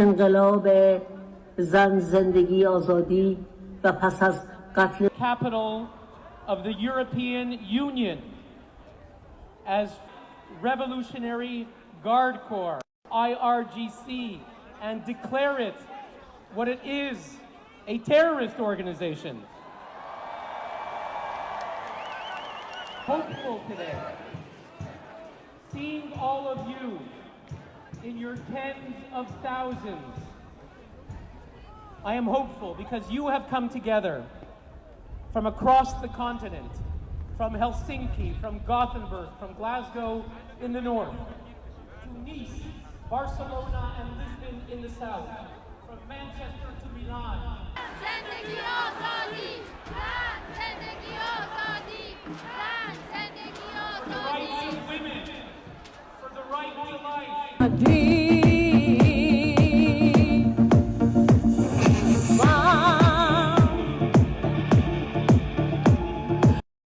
انقلاب زن، زندگی، آزادی و پس از قتل capital of the European Union as Revolutionary Guard Corps, IRGC, and declare it what it is, a terrorist organization. Hopeful today, seeing all of you in your tens of thousands, I am hopeful because you have come together from across the continent, from Helsinki, from Gothenburg, from Glasgow in the north, to Nice, Barcelona and Lisbon in the south, from Manchester to Milan. For the rights of women, for the right to life.